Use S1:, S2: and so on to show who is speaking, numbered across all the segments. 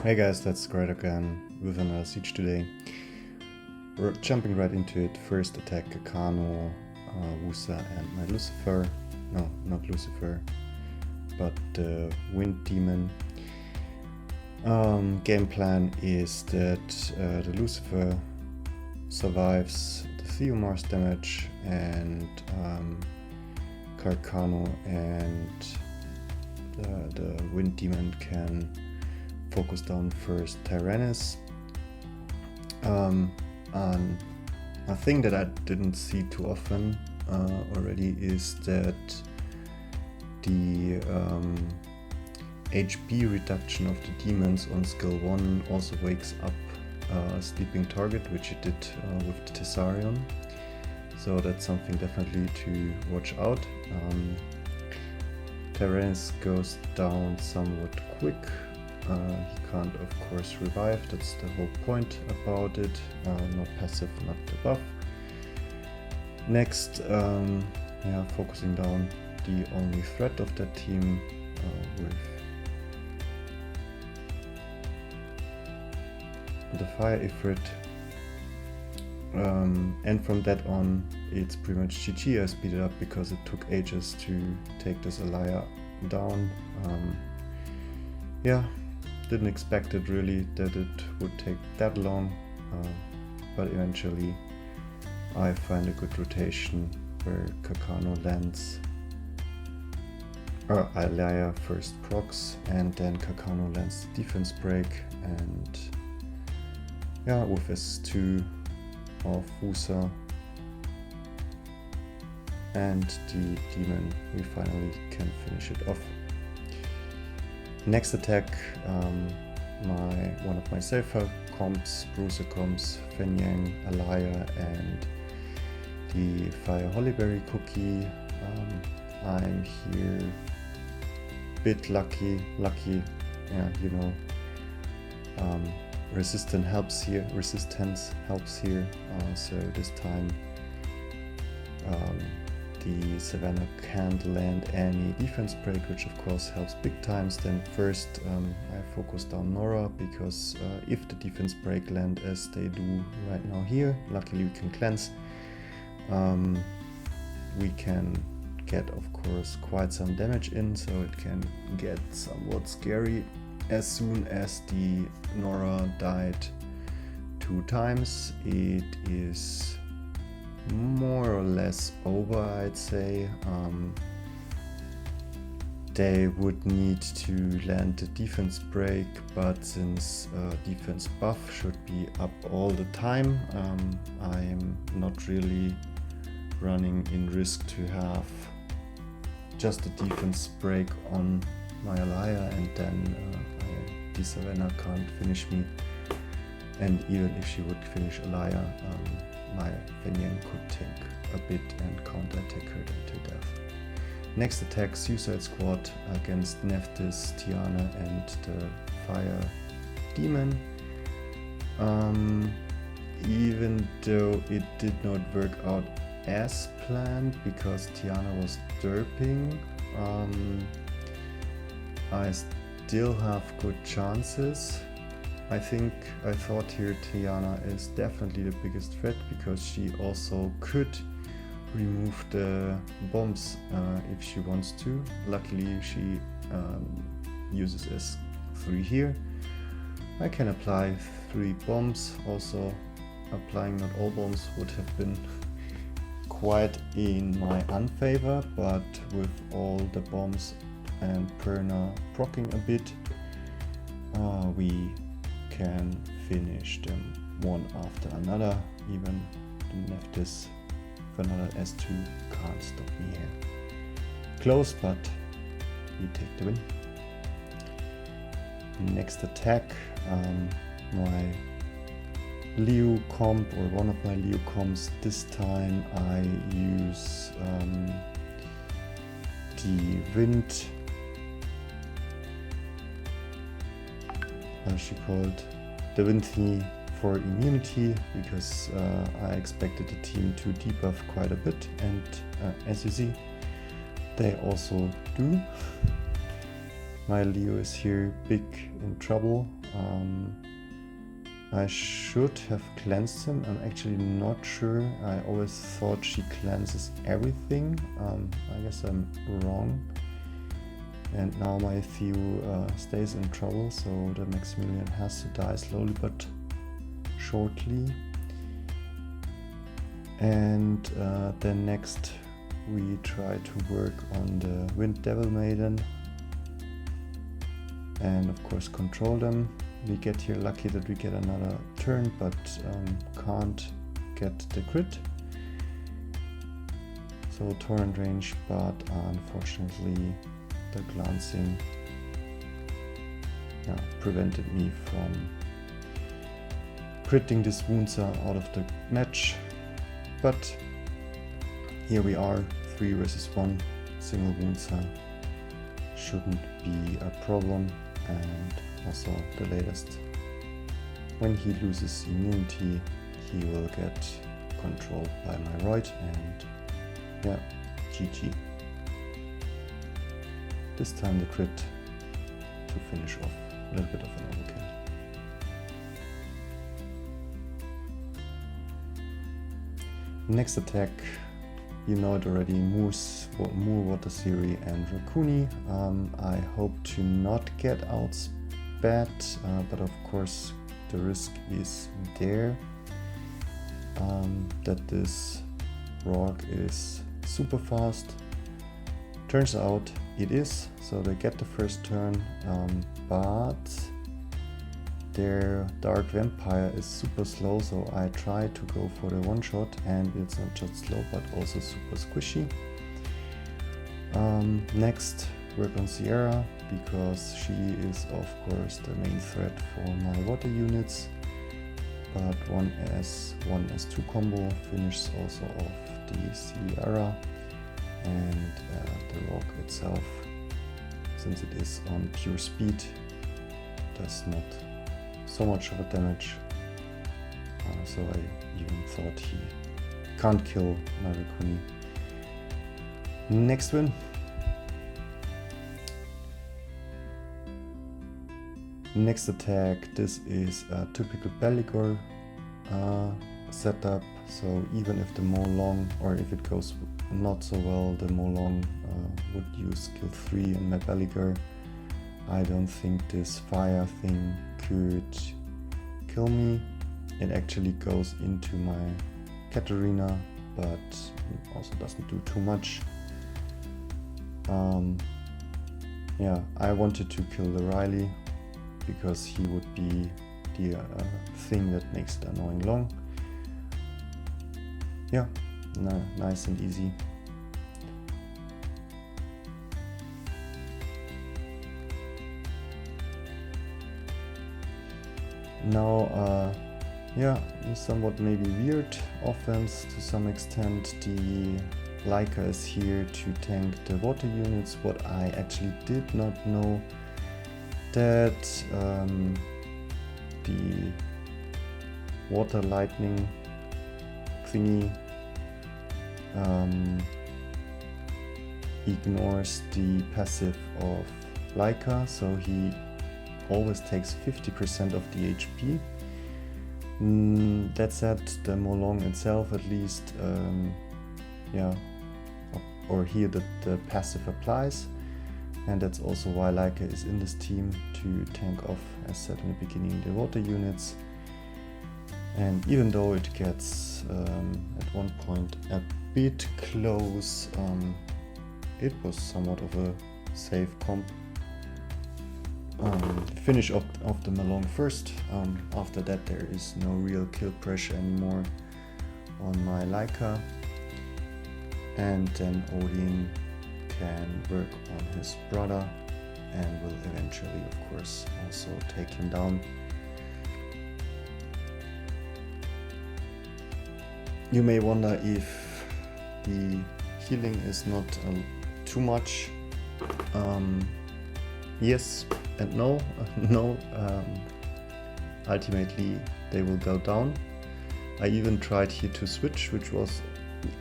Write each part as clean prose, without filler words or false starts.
S1: Hey guys, that's Scrat again with another siege today. We're jumping right into it. First attack Kakano, Woosa and my Lucifer. No, not Lucifer, but the Wind Demon. Game plan is that the Lucifer survives the Theomars damage and Kakano and the Wind Demon can focus down first Tyrannus. And a thing that I didn't see too often already is that the HP reduction of the demons on skill 1 also wakes up a sleeping target, which it did with the Tessarion. So that's something definitely to watch out. Tyrannus goes down somewhat quick. He can't of course revive, that's the whole point about it, not passive, not the buff. Next, focusing down the only threat of that team with the Fire Ifrit. And from that on, it's pretty much GG. I speeded up because it took ages to take this Alaya down. Didn't expect it really that it would take that long, but eventually I find a good rotation where Kakano lands, or Alaya first procs and then Kakano lands the defense break, and with S2 of Woosa and the demon we finally can finish it off. Next attack, one of my safer comps, Bruiser comps, Fenyang, Alaya and the Fire Hollyberry cookie. I'm here bit lucky, resistance helps here, so this time the Savannah can't land any defense break, which of course helps big times. Then first I focus down Nora, because if the defense break land as they do right now here, luckily we can cleanse. We can get of course quite some damage in, so it can get somewhat scary. As soon as the Nora died 2 times, it is more or less over, I'd say. They would need to land the defense break, but since defense buff should be up all the time, I'm not really running in risk to have just the defense break on my Alaya, and then the Savannah can't finish me. And even if she would finish Alaya, my Fenyang could take a bit and counter-attack her to death. Next attack, Suicide Squad against Nephthys, Tiana and the Fire Demon. Even though it did not work out as planned because Tiana was derping, I still have good chances. I thought here Tiana is definitely the biggest threat, because she also could remove the bombs if she wants to. Luckily she uses S3 here. I can apply 3 bombs. Also applying not all bombs would have been quite in my unfavor, but with all the bombs and Perna proccing a bit, we can finish them one after another. Even the Nephthys for another S2 can't stop me here. Close, but we take the win. Next attack, my Liu comp, or one of my Liu comps. This time I use the wind, the wind thingy for immunity, because I expected the team to debuff quite a bit, and as you see, they also do. My Leo is here big in trouble. I should have cleansed him. I'm actually not sure. I always thought she cleanses everything. I guess I'm wrong. And now my Theo stays in trouble, so the Maximilian has to die slowly but shortly. And then next we try to work on the Wind Devil Maiden and of course control them. We get here lucky that we get another turn, but can't get the crit. So torrent range, but unfortunately the glancing prevented me from critting this Woosa out of the match. But here we are, 3 versus 1, single Woosa shouldn't be a problem. And also the latest, when he loses immunity, he will get controlled by my right, and yeah, GG. This time the crit to finish off, a little bit of an overkill. Next attack, you know it already, Moor Water Siri and Raccoon. I hope to not get outspat, but of course the risk is there that this rock is super fast. Turns out it is, so they get the first turn, but their Dark Vampire is super slow, so I try to go for the one shot, and it's not just slow but also super squishy. Next, work on Sierra, because she is of course the main threat for my water units, but 1S2 combo finishes also off the Sierra, and the rock itself, since it is on pure speed, does not so much of a damage, so I even thought he can't kill my Raccoon. Next win. Next attack, this is a typical Belligor setup, so even if the Molong, or if it goes not so well, the Molong would use skill 3 in my Belligor. I don't think this fire thing could kill me. It actually goes into my Katarina, but also doesn't do too much. Yeah, I wanted to kill the Riley because he would be the thing that makes it annoying long. Yeah, nice and easy. Now, yeah, somewhat maybe weird offense to some extent. The Leica is here to tank the water units. What I actually did not know, that the water lightning thingy ignores the passive of Leica, so he always takes 50% of the HP. That said, the Molong itself at least, yeah, or here the passive applies, and that's also why Leica is in this team, to tank off, as said in the beginning, the water units. And even though it gets at one point a bit close, it was somewhat of a safe comp. Finish of the Molong first. After that there is no real kill pressure anymore on my Leica, and then Odin can work on his brother and will eventually of course also take him down. You may wonder if the healing is not too much. Yes and no. No, ultimately they will go down. I even tried here to switch, which was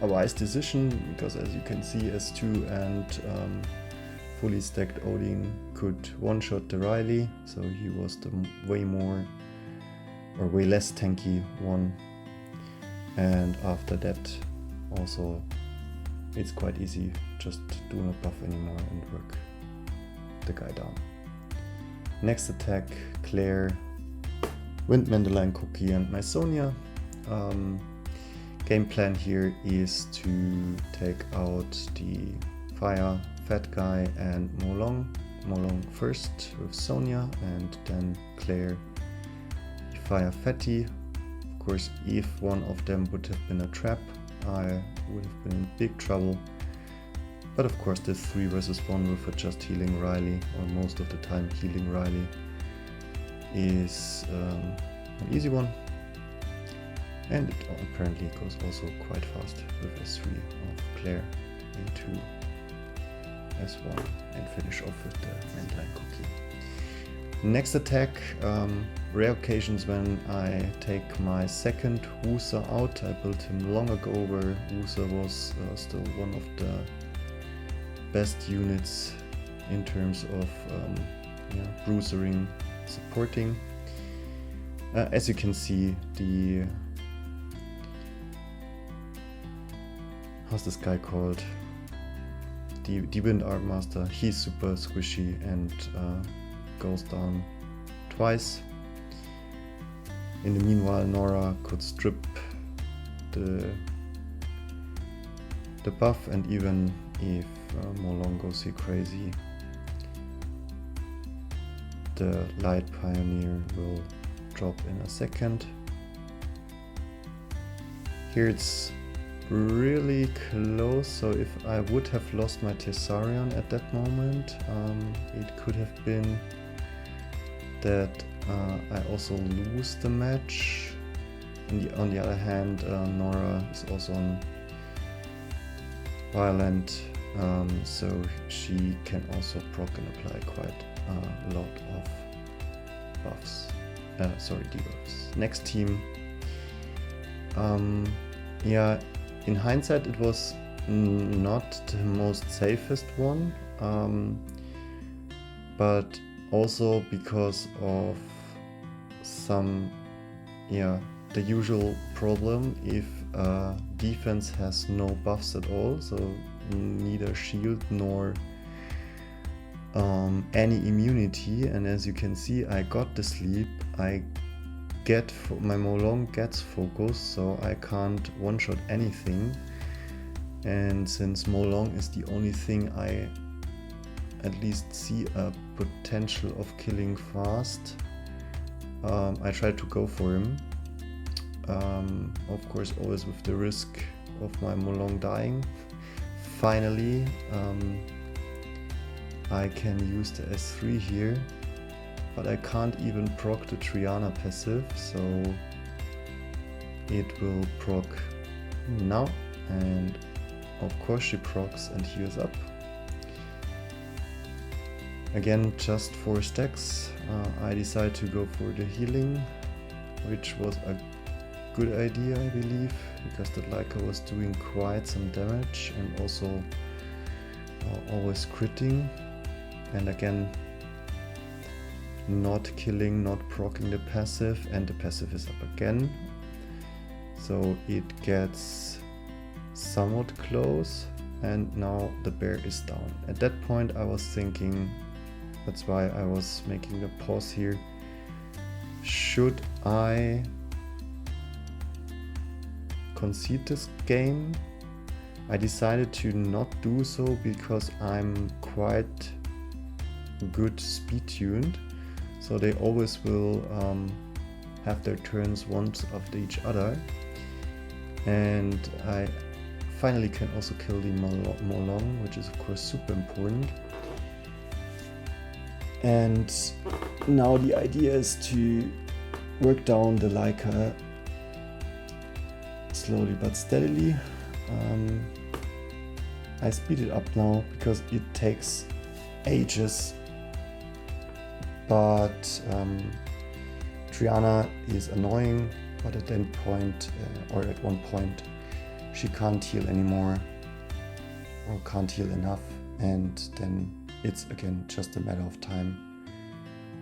S1: a wise decision, because as you can see, S2 and fully stacked Odin could one-shot the Riley, so he was the way less tanky one. And after that, also it's quite easy, just do not buff anymore and work the guy down. Next attack, Claire, Wind Mandalorian Cookie and my Sonya. Game plan here is to take out the Fire Fat Guy and Molong. Molong first with Sonya and then Claire Fire Fatty. Of course, if one of them would have been a trap, I would have been in big trouble. But of course, the 3 versus 1 with a just healing Riley, or most of the time healing Riley, is an easy one. And it apparently goes also quite fast with S3 of Claire into S1 and finish off with the Mandalorian Cookie. Next attack, rare occasions when I take my second Woosa out. I built him long ago where Woosa was still one of the best units in terms of bruisering, supporting. As you can see, the how's this guy called? The Wind Art Master. He's super squishy and goes down twice. In the meanwhile, Nora could strip the buff, and even if Molong goes here crazy, the Light Pioneer will drop in a second. Here it's really close, so if I would have lost my Tessarion at that moment, it could have been that I also lose the match. On the other hand, Nora is also on Violent, so she can also proc and apply quite a lot of buffs. Debuffs. Next team. In hindsight, it was not the most safest one, but also because of the usual problem if defense has no buffs at all, so neither shield nor any immunity. And as you can see, I got the sleep, my Molong gets focus, so I can't one-shot anything. And since Molong is the only thing I at least see a potential of killing fast, I tried to go for him. Of course, always with the risk of my Molong dying. Finally, I can use the S3 here. But I can't even proc the Triana passive, so it will proc now, and of course she procs and heals up. Again, just 4 stacks. I decided to go for the healing, which was a good idea, I believe, because the Leica was doing quite some damage and also always critting. And again, not killing, not proccing the passive, and the passive is up again. So it gets somewhat close, and now the bear is down. At that point I was thinking, that's why I was making the pause here, should I concede this game? I decided to not do so because I'm quite good speed tuned. So they always will have their turns once after each other. And I finally can also kill the Molong, which is of course super important. And now the idea is to work down the Leica slowly but steadily. I speed it up now because it takes ages. But Triana is annoying, but at that point, or at one point, she can't heal anymore, or can't heal enough, and then it's again just a matter of time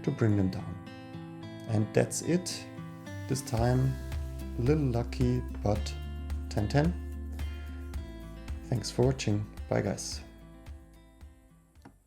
S1: to bring them down. And that's it. This time a little lucky, but 10-10. Thanks for watching. Bye guys.